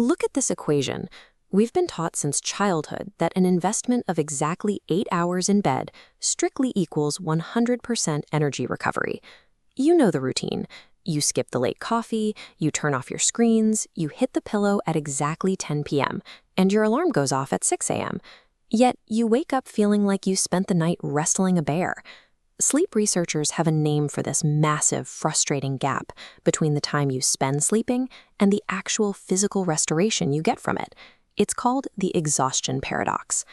Look at this equation. We've been taught since childhood that an investment of exactly 8 hours in bed strictly equals 100% energy recovery. You know the routine. You skip the late coffee, you turn off your screens, you hit the pillow at exactly 10 p.m., and your alarm goes off at 6 a.m. Yet you wake up feeling like you spent the night wrestling a bear. Sleep researchers have a name for this massive, frustrating gap between the time you spend sleeping and the actual physical restoration you get from it. It's called the Exhaustion Paradox.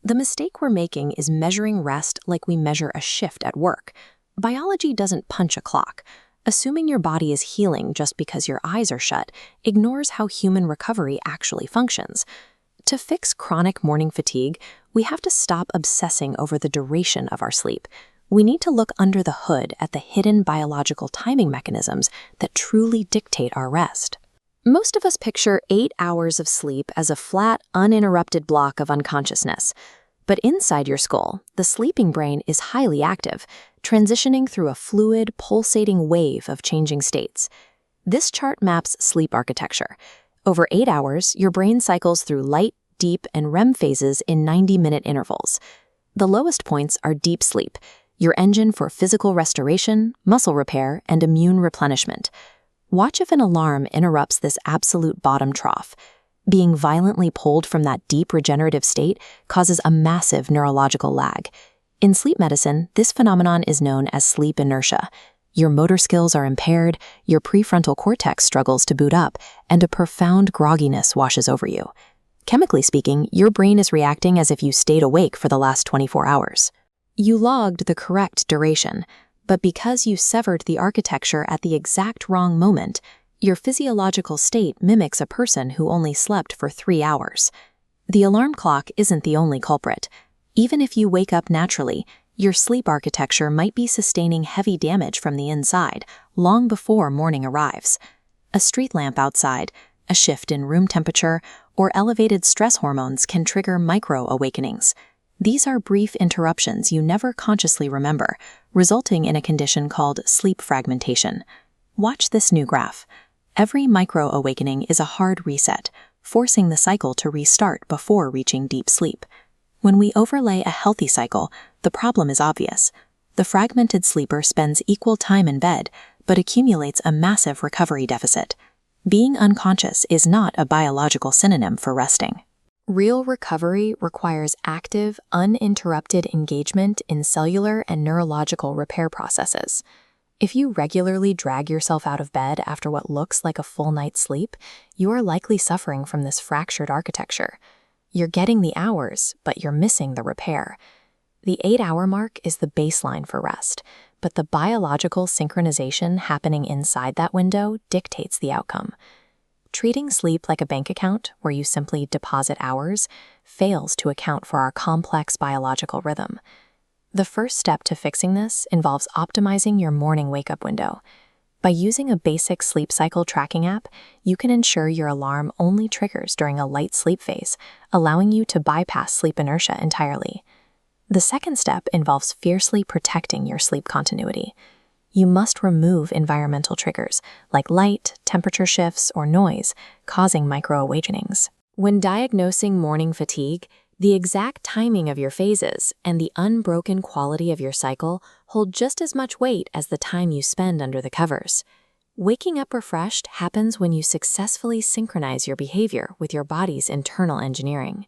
The mistake we're making is measuring rest like we measure a shift at work. Biology doesn't punch a clock. Assuming your body is healing just because your eyes are shut ignores how human recovery actually functions. To fix chronic morning fatigue, we have to stop obsessing over the duration of our sleep. We need to look under the hood at the hidden biological timing mechanisms that truly dictate our rest. Most of us picture 8 hours of sleep as a flat, uninterrupted block of unconsciousness. But inside your skull, the sleeping brain is highly active, transitioning through a fluid, pulsating wave of changing states. This chart maps sleep architecture. Over 8 hours, your brain cycles through light, deep, and REM phases in 90-minute intervals. The lowest points are deep sleep, your engine for physical restoration, muscle repair, and immune replenishment. Watch if an alarm interrupts this absolute bottom trough. Being violently pulled from that deep regenerative state causes a massive neurological lag. In sleep medicine, this phenomenon is known as sleep inertia. Your motor skills are impaired, your prefrontal cortex struggles to boot up, and a profound grogginess washes over you. Chemically speaking, your brain is reacting as if you stayed awake for the last 24 hours. You logged the correct duration, but because you severed the architecture at the exact wrong moment, your physiological state mimics a person who only slept for 3 hours. The alarm clock isn't the only culprit. Even if you wake up naturally, your sleep architecture might be sustaining heavy damage from the inside long before morning arrives. A street lamp outside, a shift in room temperature, or elevated stress hormones can trigger micro-awakenings. These are brief interruptions you never consciously remember, resulting in a condition called sleep fragmentation. Watch this new graph. Every micro-awakening is a hard reset, forcing the cycle to restart before reaching deep sleep. When we overlay a healthy cycle, the problem is obvious. The fragmented sleeper spends equal time in bed, but accumulates a massive recovery deficit. Being unconscious is not a biological synonym for resting. Real recovery requires active, uninterrupted engagement in cellular and neurological repair processes. If you regularly drag yourself out of bed after what looks like a full night's sleep, you are likely suffering from this fractured architecture. You're getting the hours, but you're missing the repair. The 8-hour mark is the baseline for rest, but the biological synchronization happening inside that window dictates the outcome. Treating sleep like a bank account, where you simply deposit hours, fails to account for our complex biological rhythm. The first step to fixing this involves optimizing your morning wake-up window. By using a basic sleep cycle tracking app, you can ensure your alarm only triggers during a light sleep phase, allowing you to bypass sleep inertia entirely. The second step involves fiercely protecting your sleep continuity. You must remove environmental triggers like light, temperature shifts, or noise, causing micro-awakenings. When diagnosing morning fatigue, the exact timing of your phases and the unbroken quality of your cycle hold just as much weight as the time you spend under the covers. Waking up refreshed happens when you successfully synchronize your behavior with your body's internal engineering.